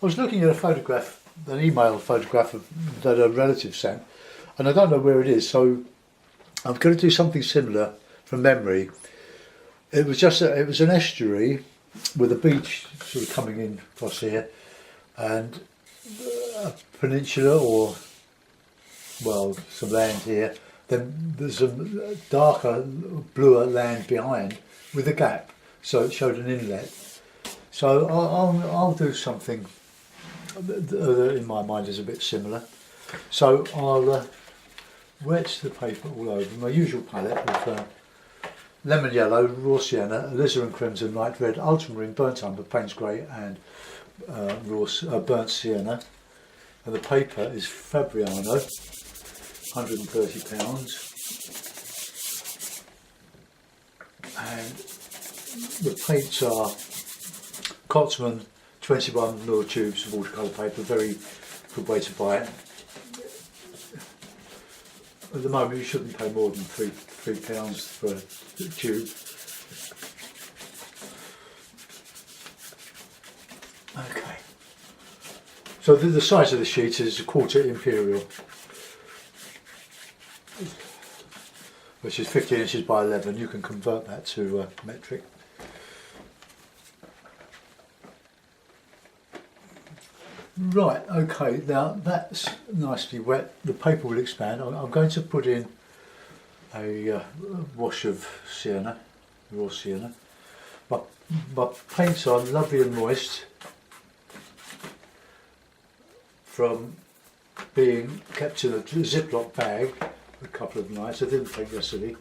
I was looking at a photograph, an email photograph that a relative sent, and I don't know where it is, so I'm going to do something similar from memory. It was it was an estuary with a beach sort of coming in across here, and a peninsula or, well, some land here. Then there's some darker, bluer land behind with a gap, so it showed an inlet. So I'll do something that in my mind is a bit similar. So I'll wet the paper all over. My usual palette with lemon yellow, raw sienna, alizarin crimson, light red, ultramarine, burnt umber, Payne's grey, and burnt sienna. And the paper is Fabriano, £130. And the paints are Cotsman 21mm tubes of watercolour paper, very good way to buy it. At the moment you shouldn't pay more than £3 for a tube. Okay. So the size of the sheet is a 1/4 imperial, which is 15 inches by 11. You can convert that to metric. Right, okay, now that's nicely wet. The paper will expand. I'm going to put in a wash of sienna, raw sienna. My paints are lovely and moist from being kept in a Ziploc bag a couple of nights. I didn't take yesterday.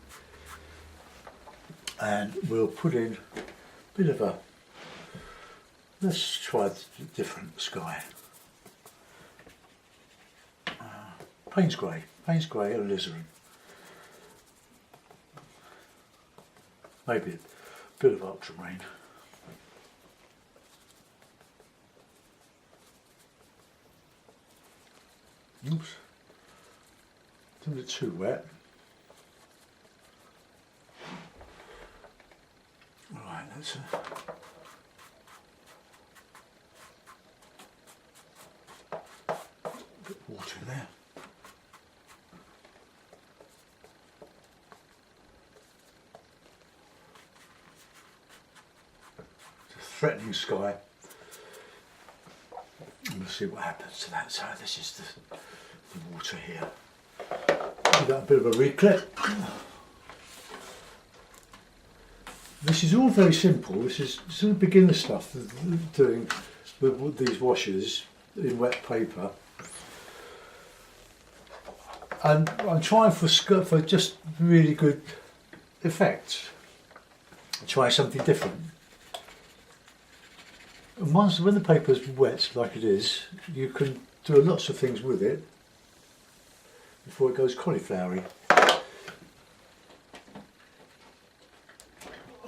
And we'll put in a bit of a, let's try a different sky. Payne's grey or alizarin. Maybe a bit of ultramarine. Oops, isn't it too wet? Right, that's a bit of water there. Threatening sky. And we'll see what happens to that. So this is the water here. Give that a bit of a reclip. This is all very simple. This is sort of beginner stuff doing with these washes in wet paper. And I'm trying for just really good effects. Try something different. And when the paper's wet like it is, you can do lots of things with it before it goes cauliflowery.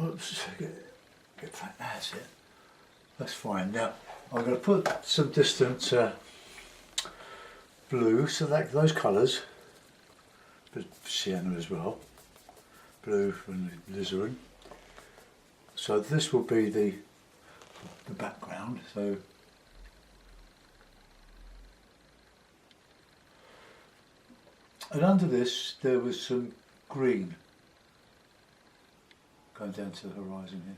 Oops, get that, that's it. That's fine. Now I'm going to put some distant blue, so those colours, but sienna as well, blue and alizarin. So this will be the background. So and under this there was some green going down to the horizon here.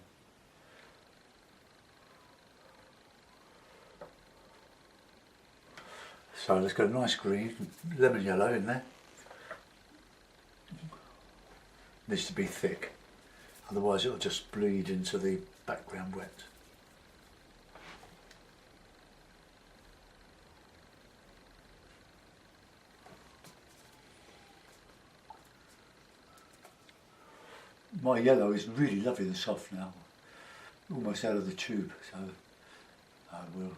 So let's go nice green, lemon yellow in there. Needs to be thick, otherwise it'll just bleed into the background wet. My yellow is really lovely and soft now, almost out of the tube, so I will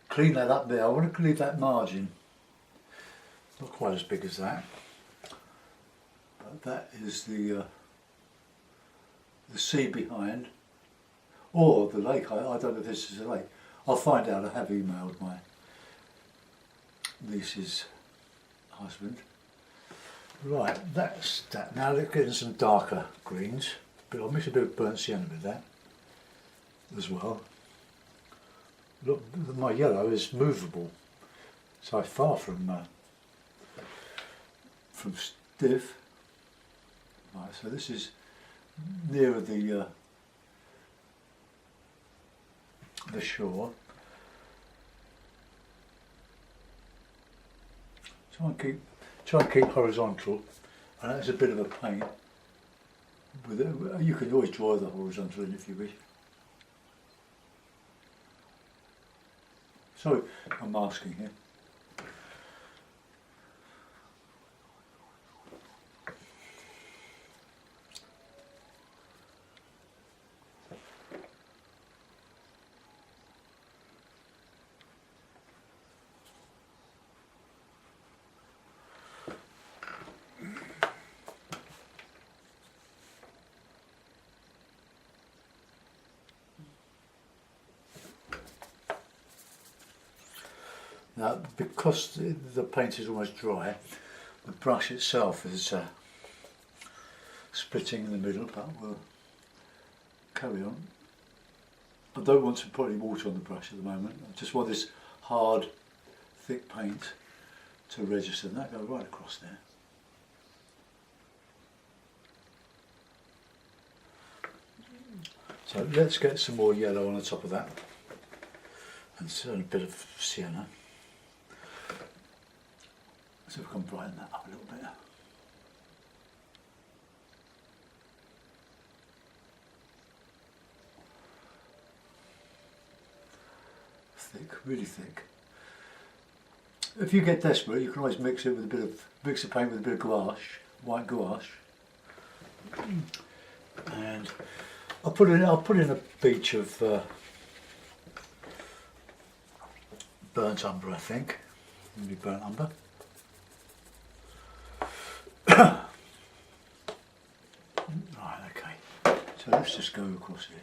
clean that up there. I want to leave that margin, not quite as big as that, but that is the sea behind, or the lake. I don't know if this is a lake. I'll find out. I have emailed my niece's husband. Right, that's that. Now let's get in some darker greens, but I'll mix a bit of burnt sienna with that as well. look, my yellow is movable, so far from stiff. Right, so this is nearer the shore. Try and keep horizontal, and that's a bit of a pain. With it, you can always draw the horizontal in if you wish. Sorry, I'm masking here. Now, because the paint is almost dry, the brush itself is splitting in the middle, but we'll carry on. I don't want to put any water on the brush at the moment. I just want this hard, thick paint to register, and that go right across there. So let's get some more yellow on the top of that, and a bit of sienna. So we can brighten that up a little bit. Thick, really thick. If you get desperate, you can always mix the paint with a bit of gouache, white gouache. And I'll put in a beach of burnt umber, I think. Maybe burnt umber. Right, okay. So let's just go across here.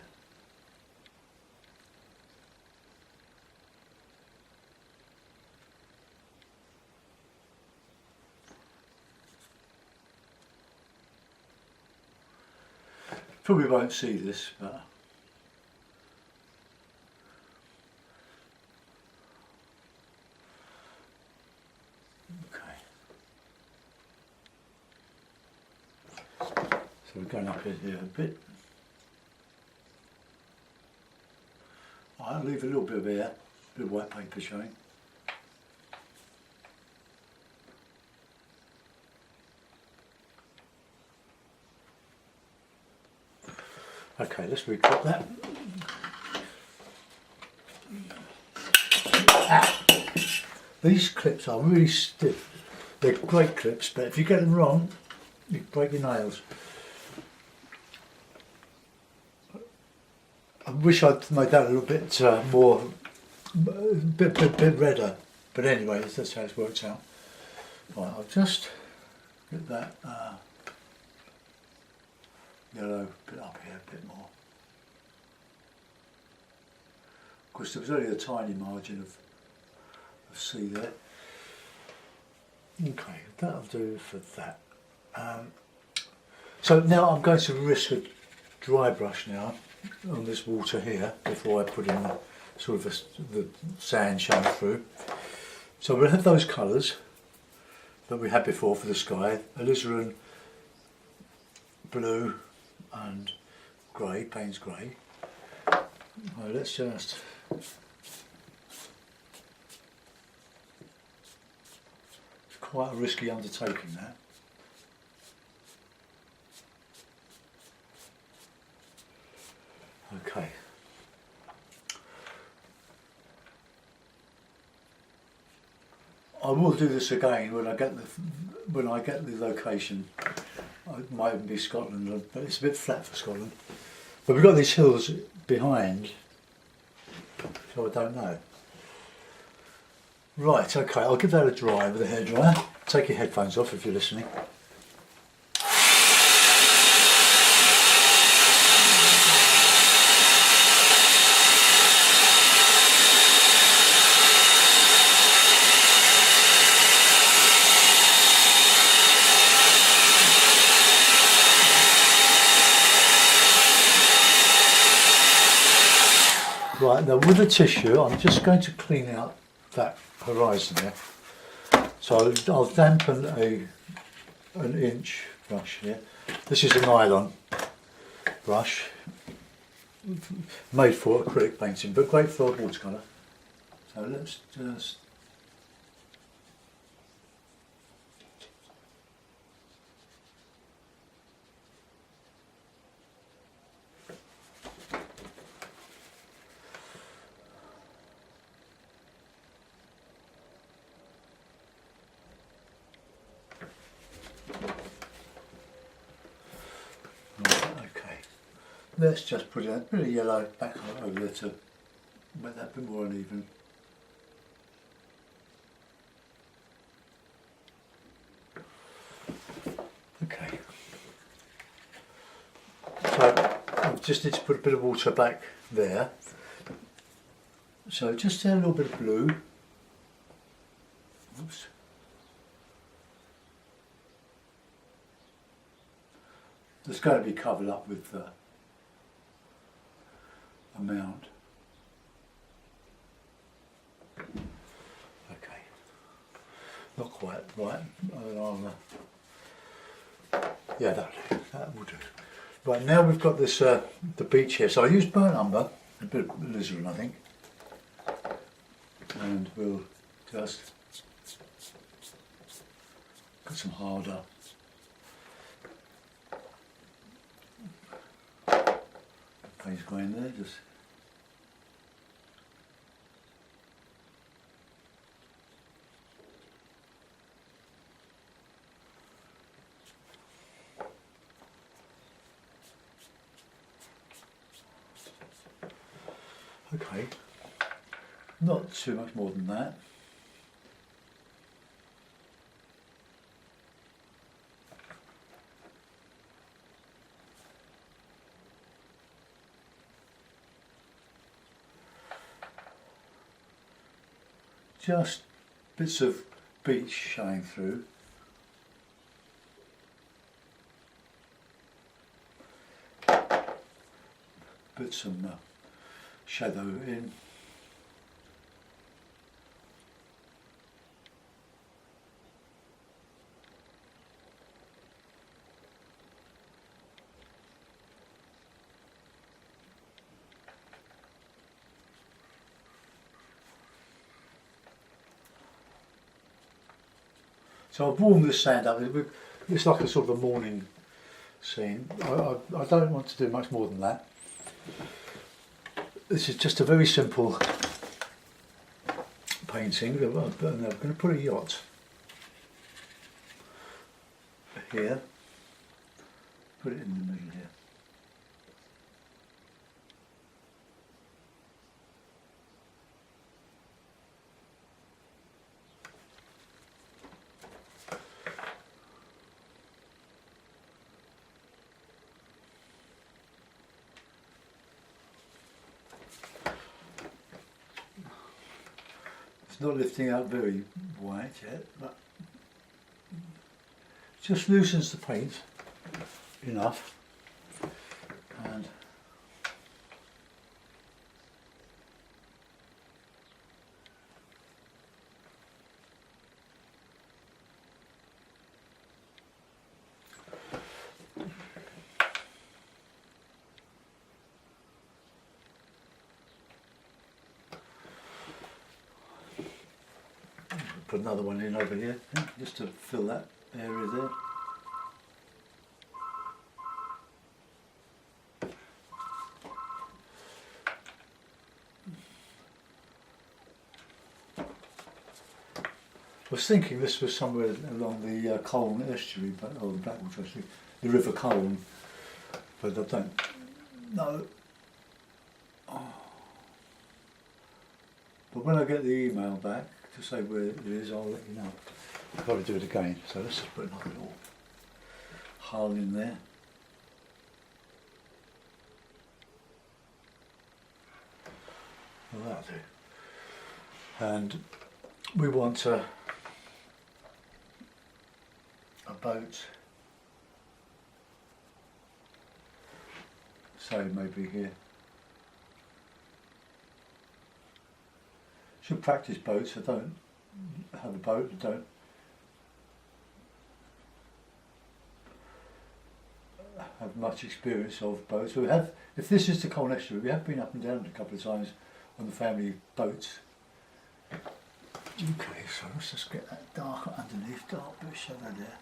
Probably won't see this, but okay. So we're going up here a bit. I'll leave a little bit of air, a bit of white paper showing. Okay, let's reclip that. These clips are really stiff. They're great clips, but if you get them wrong, you break your nails. I wish I'd made that a little bit more, a bit redder. But anyway, that's how it works out. Right, I'll just get that yellow bit up here a bit more. Of course, there was only a tiny margin of sea there. Okay, that'll do for that. So now I'm going to risk a dry brush now on this water here before I put in the sand showing through. So we'll have those colours that we had before for the sky, alizarin blue and grey, Payne's grey. Right, let's just it's quite a risky undertaking that. Okay. I will do this again when I get the location. It might even be Scotland, but it's a bit flat for Scotland. But we've got these hills behind, so I don't know. Right, okay, I'll give that a dry with a hairdryer. Take your headphones off if you're listening. Right, Right, now with the tissue, I'm just going to clean out that horizon there. So I'll dampen an inch brush here. This is a nylon brush, made for acrylic painting, but great for watercolour. So let's just okay. Let's just put a bit of yellow back over there to make that a bit more uneven. Okay. So I just need to put a bit of water back there. So just a little bit of blue. Oops. It's going to be covered up with a mound. Okay. Not quite right. Yeah, that will do. Right, now we've got this the beach here. So I used burnt umber, a bit of alizarin I think, and we'll just got some harder. Paint's going there, just okay. Not too much more than that. Just bits of beach showing through. Put some shadow in. So I've warmed this sand up. It's like a sort of a morning scene. I don't want to do much more than that. This is just a very simple painting. I'm going to put a yacht here. Put it in the middle here. It's not lifting out very white yet, but just loosens the paint enough. And put another one in over here, just to fill that area there. I was thinking this was somewhere along the Colne estuary, or the Blackwater estuary, the River Colne, but I don't know. Oh. But when I get the email back to say where it is, I'll let you know. I'll probably do it again, so let's just put another little hull in there. Well, that'll do. And we want a boat, say maybe here. to practice boats. I don't have a boat, I don't have much experience of boats. We have, if this is the Colne estuary, we have been up and down a couple of times on the family boats. Okay, so let's just get that dark underneath, dark bit of shadow there.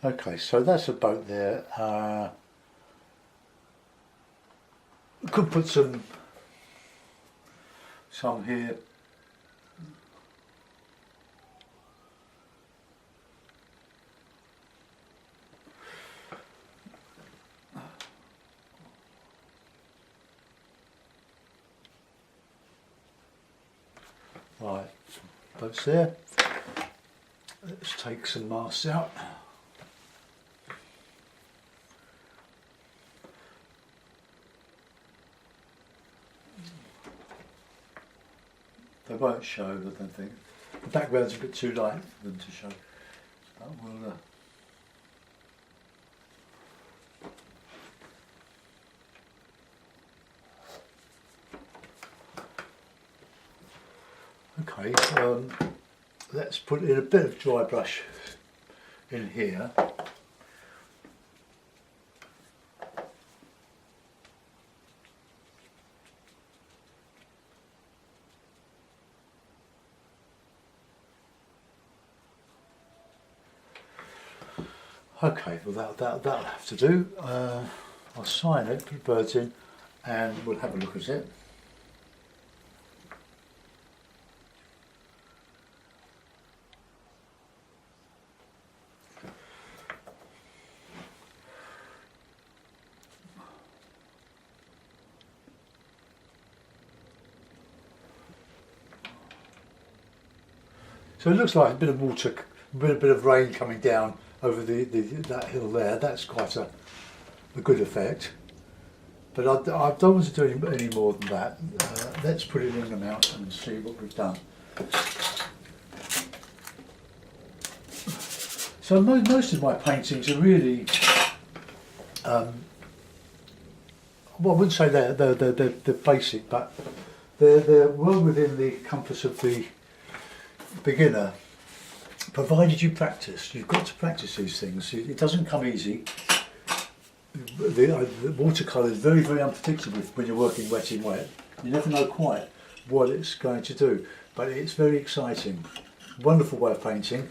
Okay, so that's a boat there. Could put some here. Right, boats there. Let's take some masts out. They won't show, I don't think. The background's a bit too light for them to show. But we'll, okay, let's put in a bit of dry brush in here. Okay, well that'll have to do. I'll sign it, put the birds in, and we'll have a look at it. So it looks like a bit of water, a bit of rain coming down over that hill there. That's quite a good effect. But I don't want to do any more than that. Let's put it in the mount and see what we've done. So most of my paintings are really, well, I wouldn't say they're basic, but they're well within the compass of the beginner, provided you practice. You've got to practice these things. It doesn't come easy. The watercolour is very, very unpredictable when you're working wet in wet. You never know quite what it's going to do, but it's very exciting. Wonderful way of painting.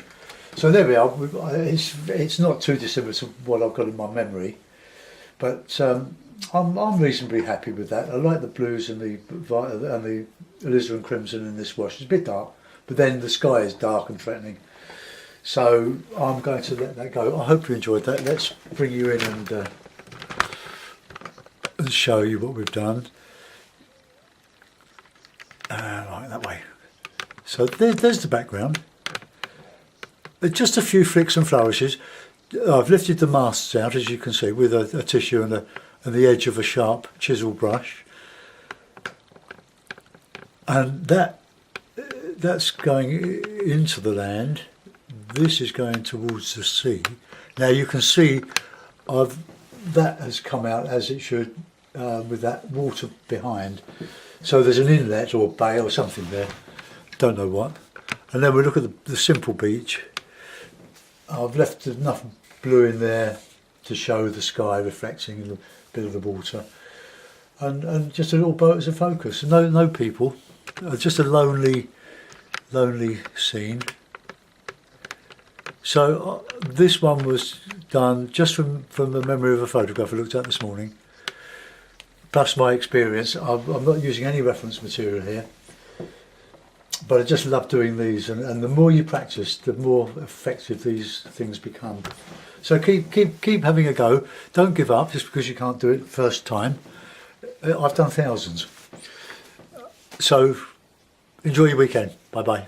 So there we are. It's not too dissimilar to what I've got in my memory, but I'm reasonably happy with that. I like the blues and the alizarin crimson in this wash. It's a bit dark, but then the sky is dark and threatening. So I'm going to let that go. I hope you enjoyed that. Let's bring you in and show you what we've done. Right, that way. So there's the background. Just a few flicks and flourishes. I've lifted the masts out, as you can see, with a tissue and the edge of a sharp chisel brush. And that's going into the land. This is going towards the sea. Now you can see that has come out as it should, with that water behind. So there's an inlet or bay or something there, don't know what. And then we look at the simple beach. I've left enough blue in there to show the sky reflecting a bit of the water. And just a little boat as a focus. No people, just a lonely scene. So this one was done just from the memory of a photograph I looked at this morning, plus my experience. I'm not using any reference material here, but I just love doing these, and the more you practice, the more effective these things become. So keep having a go. Don't give up just because you can't do it first time. I've done thousands. So enjoy your weekend. Bye bye.